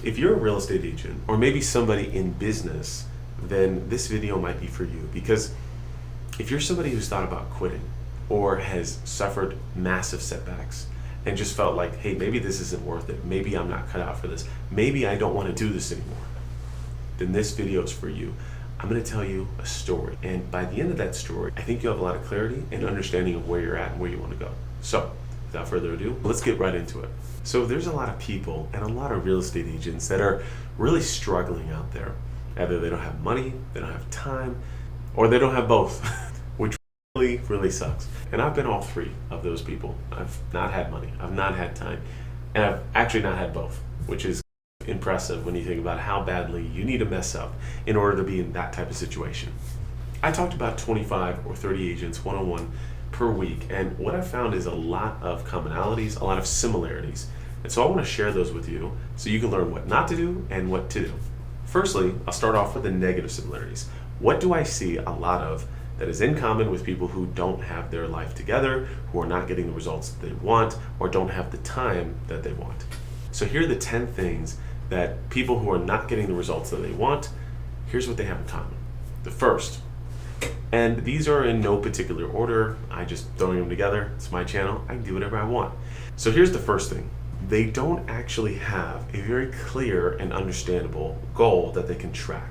If you're a real estate agent or maybe somebody in business, then this video might be for you. Because if you're somebody who's thought about quitting or has suffered massive setbacks and just felt like, hey, maybe this isn't worth it, maybe I'm not cut out for this, maybe I don't want to do this anymore, then this video is for you. I'm going to tell you a story, and by the end of that story, I think you'll have a lot of clarity and understanding of where you're at and where you want to go. So without further ado, let's get right into it. So there's a lot of people and a lot of real estate agents that are really struggling out there. Either they don't have money, they don't have time, or they don't have both, which really sucks. And I've been all three of those people. I've not had money, I've not had time, and I've actually not had both, which is impressive when you think about how badly you need to mess up in order to be in that type of situation. I talked about 25 or 30 agents one-on-one per week, and what I found is a lot of commonalities, a lot of similarities. And so I want to share those with you so you can learn what not to do and what to do. Firstly, I'll start off with the negative similarities. What do I see a lot of that is in common with people who don't have their life together, who are not getting the results that they want, or don't have the time that they want? So here are the 10 things that people who are not getting the results that they want, here's what they have in common. The first, and these are in no particular order, I just throwing them together, it's my channel, I can do whatever I want. So here's the first thing. They don't actually have a very clear and understandable goal that they can track.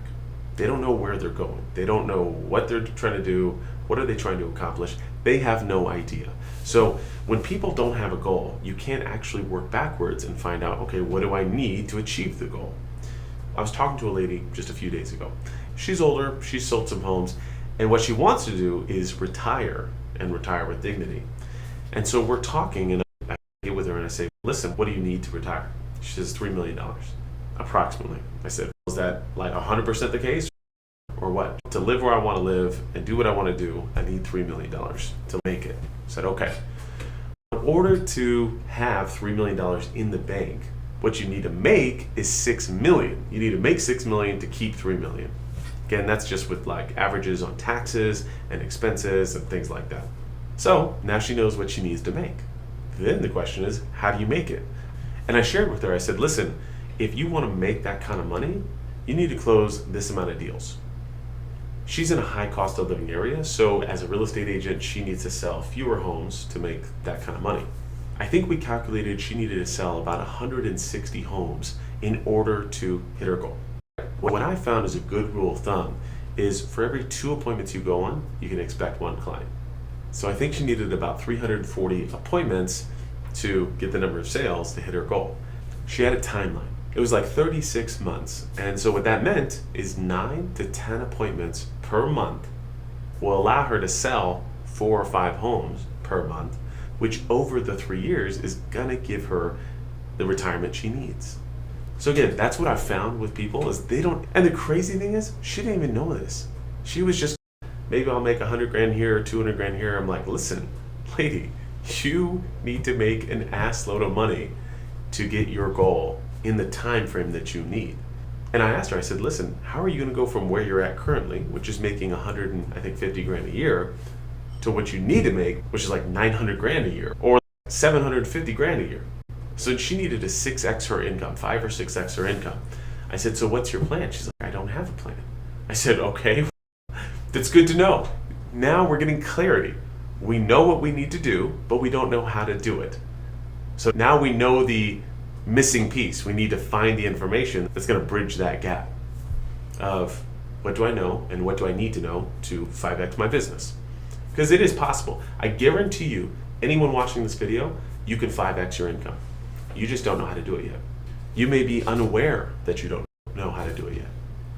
They don't know where they're going. They don't know what they're trying to do. What are they trying to accomplish? They have no idea. So when people don't have a goal, you can't actually work backwards and find out, okay, what do I need to achieve the goal? I was talking to a lady just a few days ago. She's older, she's sold some homes, and what she wants to do is retire and retire with dignity. And so we're talking, and I get with her and I say, listen, what do you need to retire? She says $3 million, approximately. I said, is that like 100% the case? Or what? To live where I want to live and do what I want to do, I need $3 million to make it. I said, okay. In order to have $3 million in the bank, what you need to make is $6 million. You need to make $6 million to keep $3 million. Again, that's just with like averages on taxes and expenses and things like that. So now she knows what she needs to make. Then the question is, how do you make it? And I shared with her, I said, listen, if you want to make that kind of money, you need to close this amount of deals. She's in a high cost of living area, so as a real estate agent, she needs to sell fewer homes to make that kind of money. I think we calculated she needed to sell about 160 homes in order to hit her goal. What I found is a good rule of thumb is for every 2 appointments you go on, you can expect 1 client. So I think she needed about 340 appointments to get the number of sales to hit her goal. She had a timeline. It was like 36 months. And so what that meant is 9 to 10 appointments per month will allow her to sell 4 or 5 homes per month, which over the 3 years is gonna give her the retirement she needs. So again, that's what I found with people is they don't, and the crazy thing is, she didn't even know this. She was just, maybe I'll make 100 grand here or 200 grand here. I'm like, listen, lady, you need to make an ass load of money to get your goal in the time frame that you need. And I asked her, I said, listen, how are you going to go from where you're at currently, which is making 150 grand a year, to what you need to make, which is like 900 grand a year, or 750 grand a year? So she needed to 6x her income, 5 or 6x her income. I said, so what's your plan? She's like, I don't have a plan. I said, okay, that's good to know. Now we're getting clarity. We know what we need to do, but we don't know how to do it. So now we know the missing piece. We need to find the information that's going to bridge that gap of what do I know and what do I need to know to 5x my business. Because it is possible. I guarantee you, anyone watching this video, you can 5x your income. You just don't know how to do it yet. You may be unaware that you don't know how to do it yet.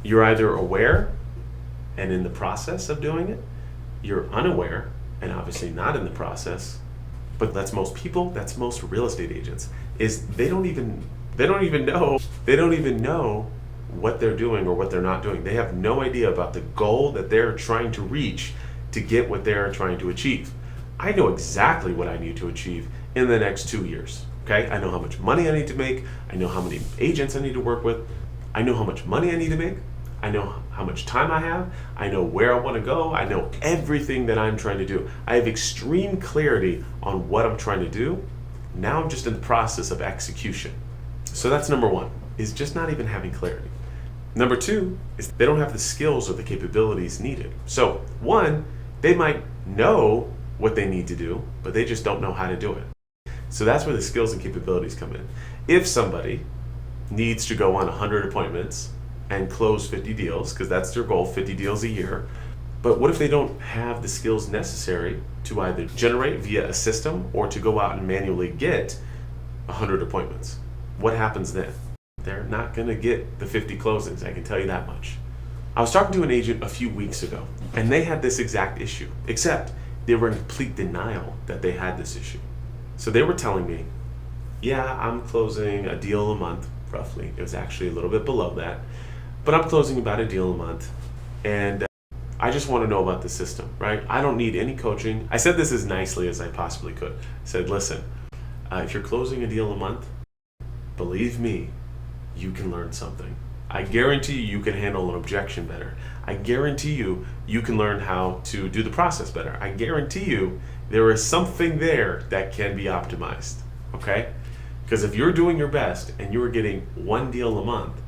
You're either aware and in the process of doing it, you're unaware and obviously not in the process. But that's most people, that's most real estate agents, is they don't even know what they're doing or what they're not doing. They have no idea about the goal that they're trying to reach to get what they're trying to achieve. I know exactly what I need to achieve in the next 2 years. Okay? I know how much money I need to make. I know how many agents I need to work with. I know how much money I need to make. I know how much time I have. I know where I want to go. I know everything that I'm trying to do. I have extreme clarity on what I'm trying to do. Now I'm just in the process of execution. So that's number one. is just not even having clarity. Number two is they don't have the skills or the capabilities needed. So one, they might know what they need to do, but they just don't know how to do it. So that's where the skills and capabilities come in. If somebody needs to go on 100 appointments and close 50 deals, because that's their goal, 50 deals a year, but what if they don't have the skills necessary to either generate via a system or to go out and manually get 100 appointments? What happens then? They're not going to get the 50 closings, I can tell you that much. I was talking to an agent a few weeks ago, and they had this exact issue, except they were in complete denial that they had this issue. So they were telling me, yeah, I'm closing a deal a month, roughly. It was actually a little bit below that, but I'm closing about a deal a month, and I just want to know about the system, right? I don't need any coaching. I said this as nicely as I possibly could. I said, listen, if you're closing a deal a month, believe me, you can learn something. I guarantee you can handle an objection better. I guarantee you can learn how to do the process better. I guarantee you there is something there that can be optimized, okay? Because if you're doing your best and you are getting one deal a month,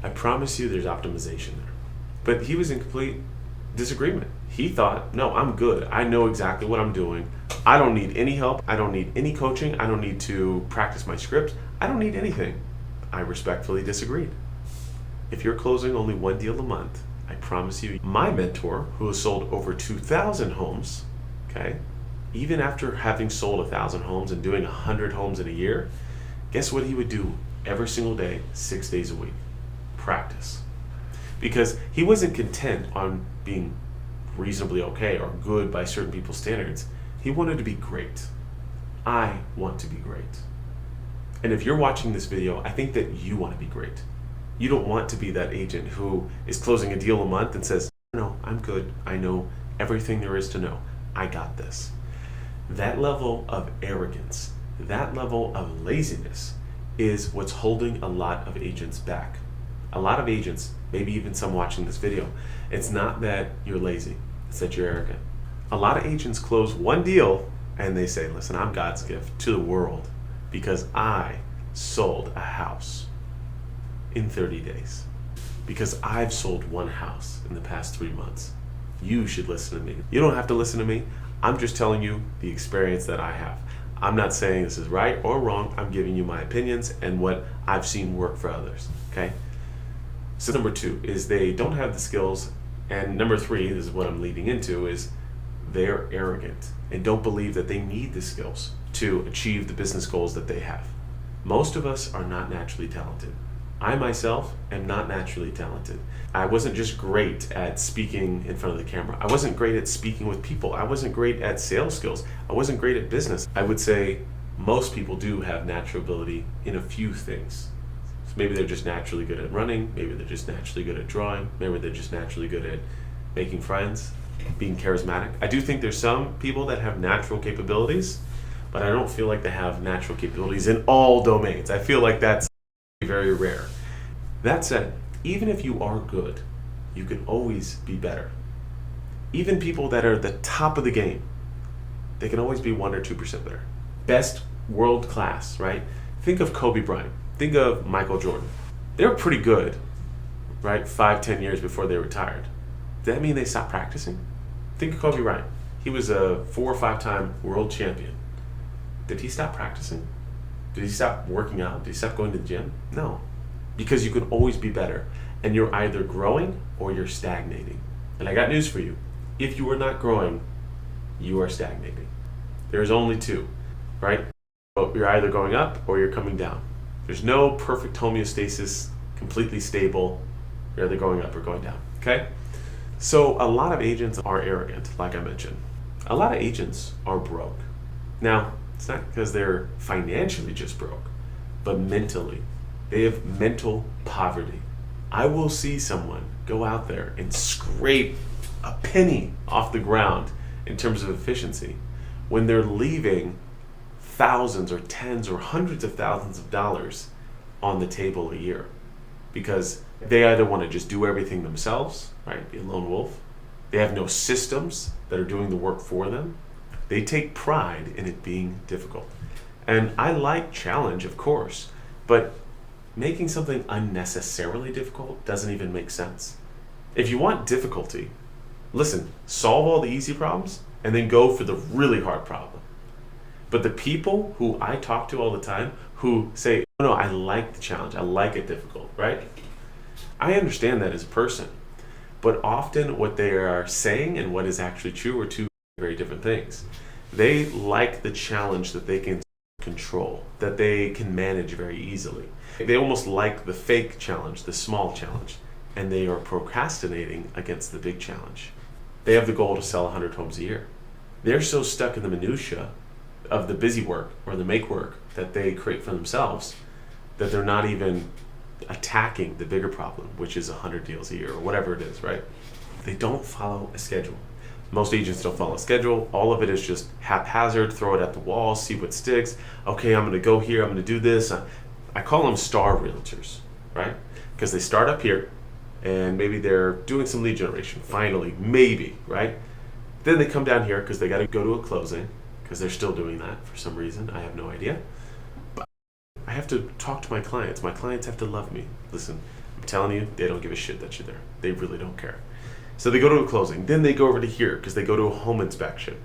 I promise you there's optimization there. But he was in complete disagreement. He thought, no, I'm good. I know exactly what I'm doing. I don't need any help. I don't need any coaching. I don't need to practice my scripts. I don't need anything. I respectfully disagreed. If you're closing only one deal a month, I promise you, my mentor, who has sold over 2,000 homes, okay, even after having sold 1,000 homes and doing 100 homes in a year, guess what he would do every single day, 6 days a week? Practice. Because he wasn't content on being reasonably okay or good by certain people's standards. He wanted to be great. I want to be great. And if you're watching this video, I think that you want to be great. You don't want to be that agent who is closing a deal a month and says, no, I'm good. I know everything there is to know. I got this. That level of arrogance, that level of laziness is what's holding a lot of agents back. A lot of agents, maybe even some watching this video, it's not that you're lazy, it's that you're arrogant. A lot of agents close one deal and they say, listen, I'm God's gift to the world because I sold a house in 30 days. Because I've sold one house in the past 3 months. You should listen to me. You don't have to listen to me. I'm just telling you the experience that I have. I'm not saying this is right or wrong. I'm giving you my opinions and what I've seen work for others, okay? So number two is they don't have the skills. And number three, this is what I'm leading into, is they're arrogant and don't believe that they need the skills to achieve the business goals that they have. Most of us are not naturally talented. I myself am not naturally talented. I wasn't just great at speaking in front of the camera. I wasn't great at speaking with people. I wasn't great at sales skills. I wasn't great at business. I would say most people do have natural ability in a few things. So maybe they're just naturally good at running. Maybe they're just naturally good at drawing. Maybe they're just naturally good at making friends, being charismatic. I do think there's some people that have natural capabilities, but I don't feel like they have natural capabilities in all domains. I feel like that's very rare. That said, even if you are good, you can always be better. Even people that are the top of the game, they can always be 1 or 2% better. Best world class, right? Think of Kobe Bryant. Think of Michael Jordan. They were pretty good, right? 5-10 years before they retired. Does that mean they stopped practicing? Think of Kobe Bryant. He was a 4 or 5-time world champion. Did he stop practicing? Did he stop working out? Did he stop going to the gym? No. Because you can always be better. And you're either growing or you're stagnating. And I got news for you. If you are not growing, you are stagnating. There's only two, right? You're either going up or you're coming down. There's no perfect homeostasis, completely stable. You're either going up or going down, okay? So a lot of agents are arrogant, like I mentioned. A lot of agents are broke. Now, it's not because they're financially just broke, but mentally. They have mental poverty. I will see someone go out there and scrape a penny off the ground in terms of efficiency when they're leaving thousands or tens or hundreds of thousands of dollars on the table a year because they either want to just do everything themselves, right, be a lone wolf. They have no systems that are doing the work for them. They take pride in it being difficult. And I like challenge, of course, but Making something unnecessarily difficult doesn't even make sense. If you want difficulty, listen, solve all the easy problems and then go for the really hard problem. But the people who I talk to all the time who say, oh, no, I like the challenge, I like it difficult, right? I understand that as a person. But often what they are saying and what is actually true are two very different things. They like the challenge that they can control, that they can manage very easily. They almost like the fake challenge, the small challenge, and they are procrastinating against the big challenge. They have the goal to sell 100 homes a year. They're so stuck in the minutia of the busy work or the make work that they create for themselves that they're not even attacking the bigger problem, which is 100 deals a year or whatever it is, right? They don't follow a schedule. Most agents don't follow a schedule. All of it is just haphazard, throw it at the wall, see what sticks. Okay, I'm going to go here, I'm going to do this. I call them star realtors, right? Because they start up here and maybe they're doing some lead generation, finally, maybe, right? Then they come down here because they got to go to a closing because they're still doing that for some reason. I have no idea. But I have to talk to my clients. My clients have to love me. Listen, I'm telling you, they don't give a shit that you're there. They really don't care. So they go to a closing. Then they go over to here because they go to a home inspection.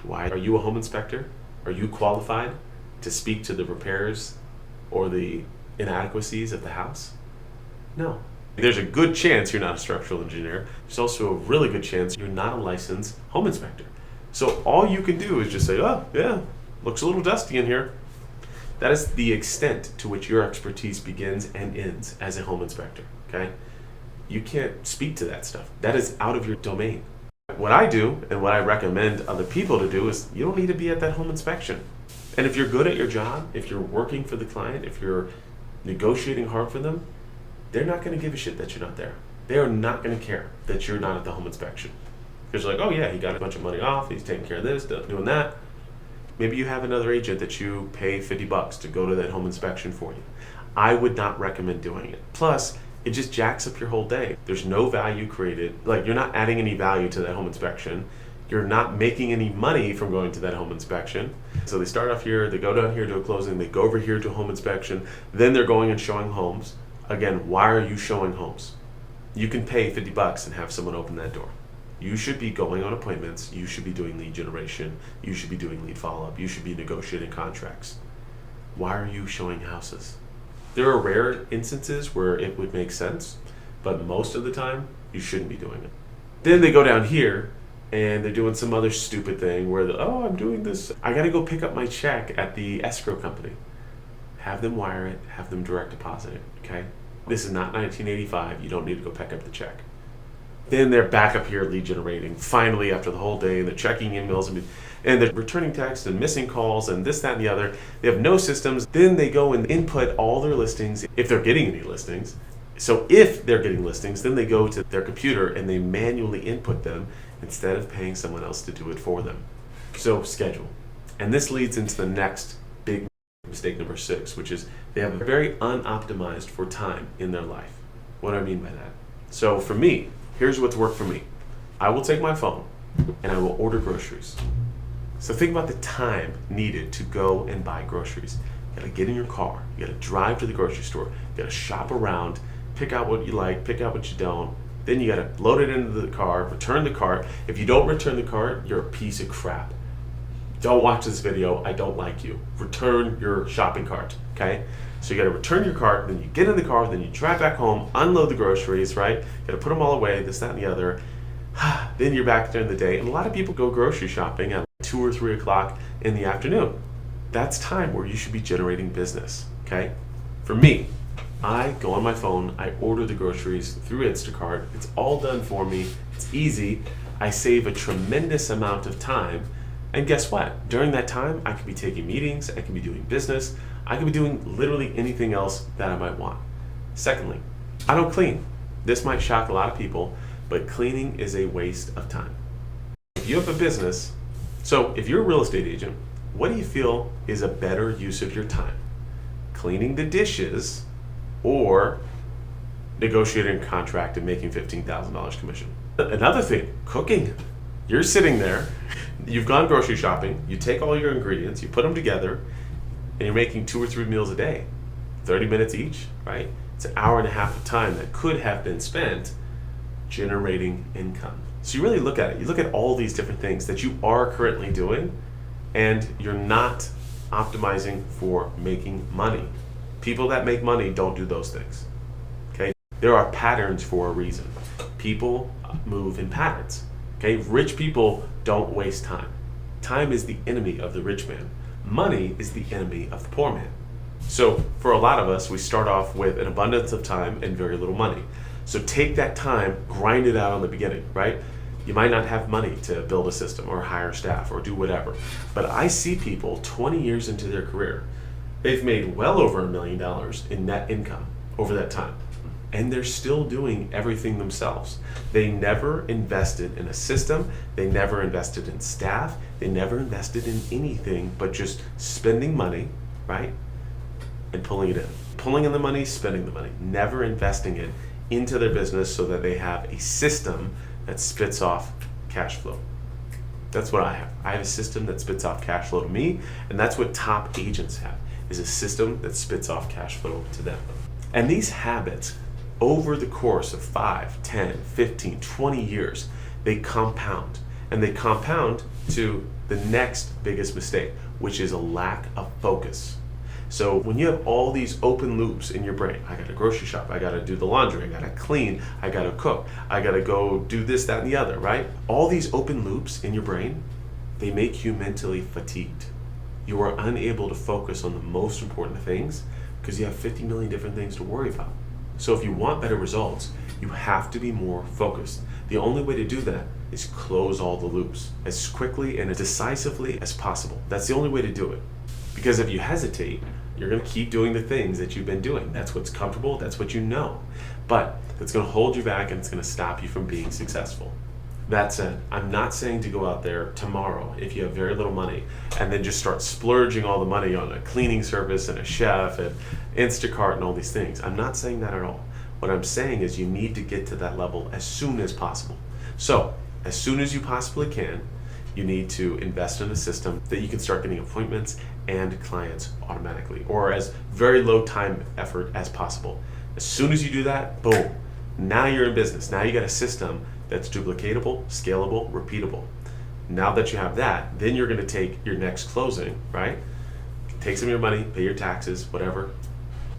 Why? Are you a home inspector? Are you qualified to speak to the repairs or the inadequacies of the house? No. There's a good chance you're not a structural engineer. There's also a really good chance you're not a licensed home inspector. So all you can do is just say, oh, yeah, looks a little dusty in here. That is the extent to which your expertise begins and ends as a home inspector, okay? You can't speak to that stuff. That is out of your domain. What I do and what I recommend other people to do is you don't need to be at that home inspection. And if you're good at your job, if you're working for the client, if you're negotiating hard for them, they're not going to give a shit that you're not there. They are not going to care that you're not at the home inspection. Because you're like, oh yeah, he got a bunch of money off, he's taking care of this, doing that. Maybe you have another agent that you pay $50 to go to that home inspection for you. I would not recommend doing it. Plus, it just jacks up your whole day. There's no value created. Like, you're not adding any value to that home inspection. You're not making any money from going to that home inspection. So they start off here, they go down here to a closing, they go over here to a home inspection, then they're going and showing homes. Again, why are you showing homes? You can pay $50 and have someone open that door. You should be going on appointments, you should be doing lead generation, you should be doing lead follow-up, you should be negotiating contracts. Why are you showing houses? There are rare instances where it would make sense, but most of the time, you shouldn't be doing it. Then they go down here, and they're doing some other stupid thing where, oh, I'm doing this. I gotta go pick up my check at the escrow company. Have them wire it, have them direct deposit it, okay? This is not 1985, you don't need to go pick up the check. Then they're back up here lead generating, finally after the whole day, and they're checking emails, and they're returning texts and missing calls and this, that, and the other. They have no systems. Then they go and input all their listings, if they're getting any listings. So if they're getting listings, then they go to their computer and they manually input them instead of paying someone else to do it for them. So schedule. And this leads into the next big mistake, number 6, which is they have very unoptimized for time in their life. What do I mean by that? So for me, here's what's worked for me. I will take my phone and I will order groceries. So think about the time needed to go and buy groceries. You gotta get in your car, you gotta drive to the grocery store, you gotta shop around, pick out what you like, pick out what you don't. Then you gotta load it into the car, return the cart. If you don't return the cart, you're a piece of crap. Don't watch this video, I don't like you. Return your shopping cart, okay? So you gotta return your cart, then you get in the car, then you drive back home, unload the groceries, right? You gotta put them all away, this, that, and the other. Then you're back during the day. And a lot of people go grocery shopping at 2 or 3 o'clock in the afternoon. That's time where you should be generating business, okay? For me, I go on my phone, I order the groceries through Instacart. It's all done for me, it's easy. I save a tremendous amount of time. And guess what? During that time, I could be taking meetings, I can be doing business, I could be doing literally anything else that I might want. Secondly, I don't clean. This might shock a lot of people, but cleaning is a waste of time. If you have a business, so if you're a real estate agent, what do you feel is a better use of your time? Cleaning the dishes or negotiating a contract and making $15,000 commission? Another thing, cooking. You're sitting there, you've gone grocery shopping, you take all your ingredients, you put them together, and you're making 2 or 3 meals a day. 30 minutes each, right? It's an hour and a half of time that could have been spent generating income. So you really look at it. You look at all these different things that you are currently doing, and you're not optimizing for making money. People that make money don't do those things. Okay? There are patterns for a reason. People move in patterns. Okay? Rich people don't waste time. Time is the enemy of the rich man. Money is the enemy of the poor man. So for a lot of us, we start off with an abundance of time and very little money. So take that time, grind it out on the beginning, right? You might not have money to build a system or hire staff or do whatever. But I see people 20 years into their career, they've made well over $1 million in net income over that time. And they're still doing everything themselves. They never invested in a system. They never invested in staff. They never invested in anything but just spending money, right? And pulling it in. Pulling in the money, spending the money. Never investing it into their business so that they have a system that spits off cash flow. That's what I have. I have a system that spits off cash flow to me, and that's what top agents have, is a system that spits off cash flow to them. And these habits, over the course of 5, 10, 15, 20 years, they compound. And they compound to the next biggest mistake, which is a lack of focus. So when you have all these open loops in your brain, I gotta grocery shop, I gotta do the laundry, I gotta clean, I gotta cook, I gotta go do this, that, and the other, right? All these open loops in your brain, they make you mentally fatigued. You are unable to focus on the most important things because you have 50 million different things to worry about. So if you want better results, you have to be more focused. The only way to do that is close all the loops as quickly and as decisively as possible. That's the only way to do it. Because if you hesitate, you're going to keep doing the things that you've been doing. That's what's comfortable, that's what you know. But it's going to hold you back and it's going to stop you from being successful. That said, I'm not saying to go out there tomorrow if you have very little money and then just start splurging all the money on a cleaning service and a chef and Instacart and all these things. I'm not saying that at all. What I'm saying is you need to get to that level as soon as possible. So, as soon as you possibly can, you need to invest in a system that you can start getting appointments and clients automatically, or as very low time effort as possible. As soon as you do that, boom, now you're in business. Now you got a system that's duplicatable, scalable, repeatable. Now that you have that, then you're gonna take your next closing, right? Take some of your money, pay your taxes, whatever.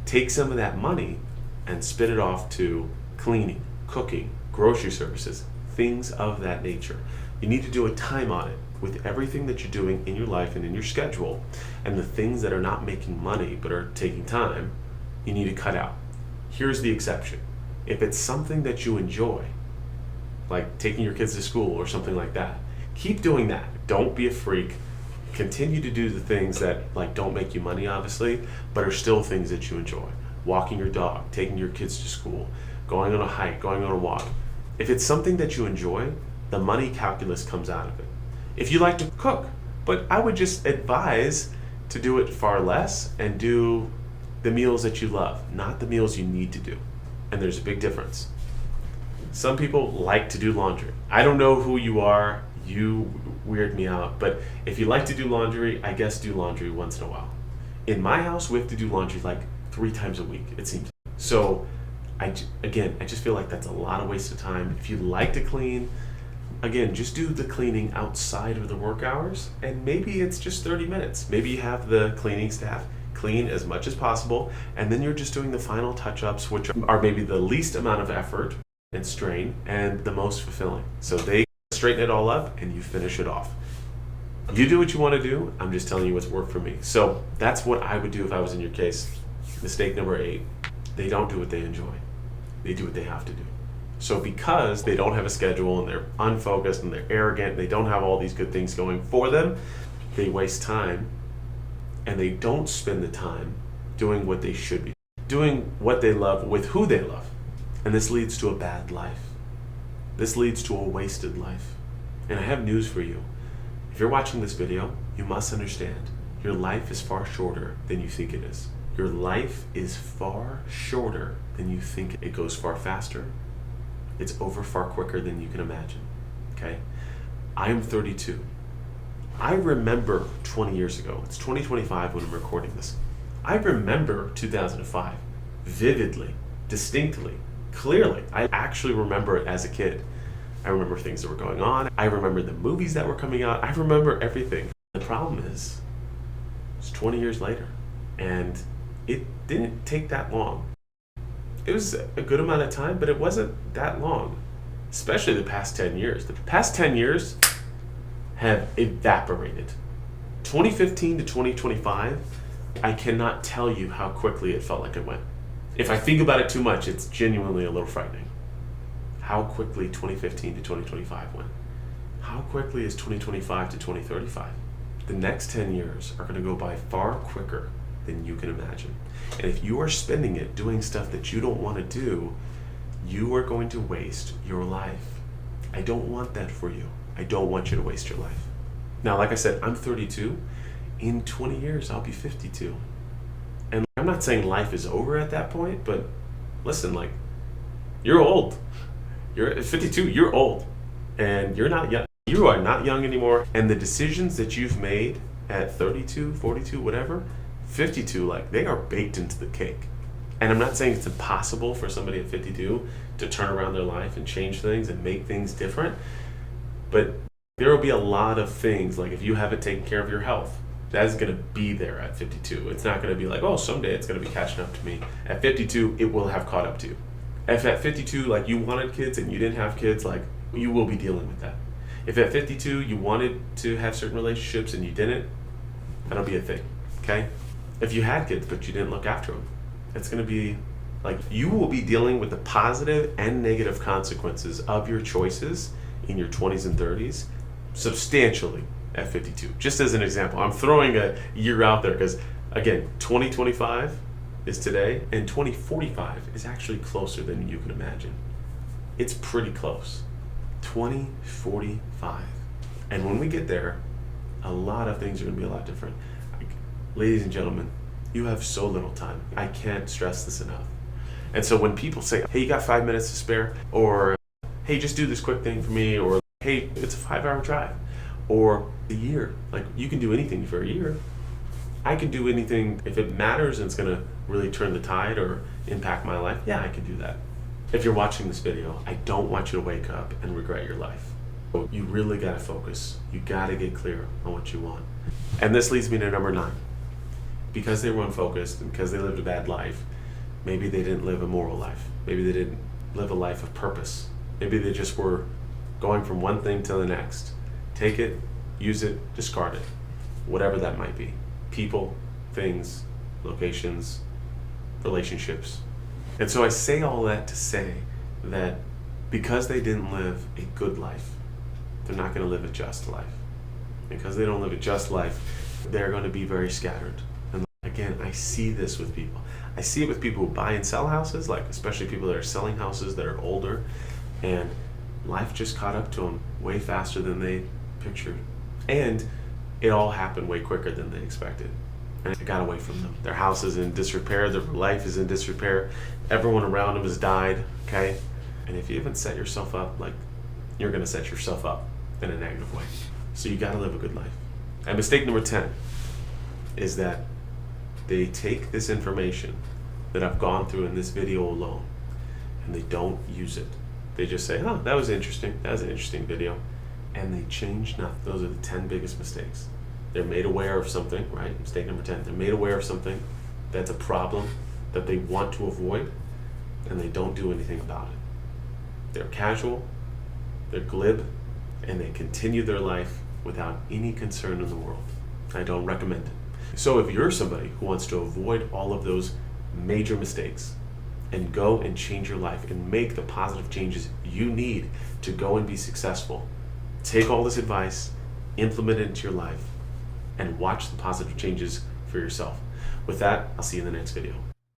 Take some of that money and spit it off to cleaning, cooking, grocery services, things of that nature. You need to do a time audit with everything that you're doing in your life and in your schedule, and the things that are not making money but are taking time, you need to cut out. Here's the exception. If it's something that you enjoy, like taking your kids to school or something like that, keep doing that. Don't be a freak. Continue to do the things that like don't make you money, obviously, but are still things that you enjoy. Walking your dog, taking your kids to school, going on a hike, going on a walk. If it's something that you enjoy, the money calculus comes out of it. If you like to cook, but I would just advise to do it far less and do the meals that you love, not the meals you need to do. And there's a big difference. Some people like to do laundry. I don't know who you are, you weird me out, but if you like to do laundry, I guess do laundry once in a while. In my house, we have to do laundry like 3 times a week, it seems. So, I just feel like that's a lot of waste of time. If you like to clean, again, just do the cleaning outside of the work hours, and maybe it's just 30 minutes. Maybe you have the cleaning staff clean as much as possible, and then you're just doing the final touch-ups, which are maybe the least amount of effort and strain and the most fulfilling. So they straighten it all up and you finish it off. You do what you want to do. I'm just telling you what's worked for me. So that's what I would do if I was in your case. Mistake number 8, they don't do what they enjoy. They do what they have to do. So because they don't have a schedule and they're unfocused and they're arrogant, they don't have all these good things going for them, they waste time and they don't spend the time doing what they should be, doing what they love with who they love. And this leads to a bad life. This leads to a wasted life. And I have news for you. If you're watching this video, you must understand your life is far shorter than you think it is. Your life is far shorter than you think. It goes far faster. It's over far quicker than you can imagine. Okay? I am 32. I remember 20 years ago, it's 2025 when I'm recording this. I remember 2005 vividly, distinctly, clearly. I actually remember it as a kid. I remember things that were going on. I remember the movies that were coming out. I remember everything. The problem is, it's 20 years later, and it didn't take that long. It was a good amount of time, but it wasn't that long, especially the past 10 years. The past 10 years have evaporated. 2015 to 2025, I cannot tell you how quickly it felt like it went. If I think about it too much, it's genuinely a little frightening. How quickly 2015 to 2025 went. How quickly is 2025 to 2035? The next 10 years are going to go by far quicker than you can imagine. And if you are spending it doing stuff that you don't want to do, you are going to waste your life. I don't want that for you. I don't want you to waste your life. Now, like I said, I'm 32. In 20 years, I'll be 52. And I'm not saying life is over at that point, but listen, like, you're old. You're 52, you're old. And you're not young. You are not young anymore. And the decisions that you've made at 32, 42, whatever, 52, like, they are baked into the cake. And I'm not saying it's impossible for somebody at 52 to turn around their life and change things and make things different. But there will be a lot of things, like if you haven't taken care of your health, that's going to be there at 52. It's not going to be like, oh, someday it's going to be catching up to me. At 52, it will have caught up to you. If at 52, like, you wanted kids and you didn't have kids, like, you will be dealing with that. If at 52 you wanted to have certain relationships and you didn't, that'll be a thing, okay? If you had kids but you didn't look after them, it's going to be like, you will be dealing with the positive and negative consequences of your choices in your 20s and 30s substantially at 52. Just as an example, I'm throwing a year out there because, again, 2025 is today and 2045 is actually closer than you can imagine. It's pretty close. 2045. And when we get there, a lot of things are going to be a lot different. Ladies and gentlemen, you have so little time. I can't stress this enough. And so when people say, hey, you got 5 minutes to spare, or hey, just do this quick thing for me, or hey, it's a 5-hour drive, or a year, like, you can do anything for a year. I can do anything if it matters and it's going to really turn the tide or impact my life. Yeah, I can do that. If you're watching this video, I don't want you to wake up and regret your life. You really got to focus. You got to get clear on what you want. And this leads me to number 9. Because they were unfocused and because they lived a bad life, maybe they didn't live a moral life. Maybe they didn't live a life of purpose. Maybe they just were going from one thing to the next. Take it, use it, discard it. Whatever that might be. People, things, locations, relationships. And so I say all that to say that because they didn't live a good life, they're not going to live a just life. Because they don't live a just life, they're going to be very scattered. And again, I see this with people. I see it with people who buy and sell houses, like especially people that are selling houses that are older, and life just caught up to them way faster than they pictured. And it all happened way quicker than they expected. And it got away from them. Their house is in disrepair, their life is in disrepair, everyone around them has died, okay? And if you haven't set yourself up, like, you're gonna set yourself up in a negative way. So you gotta live a good life. And mistake number 10 is that they take this information that I've gone through in this video alone and they don't use it. They just say, oh, that was interesting. That was an interesting video. And they change nothing. Those are the 10 biggest mistakes. They're made aware of something, right? Mistake number 10. They're made aware of something that's a problem that they want to avoid, and they don't do anything about it. They're casual, they're glib, and they continue their life without any concern in the world. I don't recommend it. So if you're somebody who wants to avoid all of those major mistakes and go and change your life and make the positive changes you need to go and be successful, take all this advice, implement it into your life, and watch the positive changes for yourself. With that, I'll see you in the next video.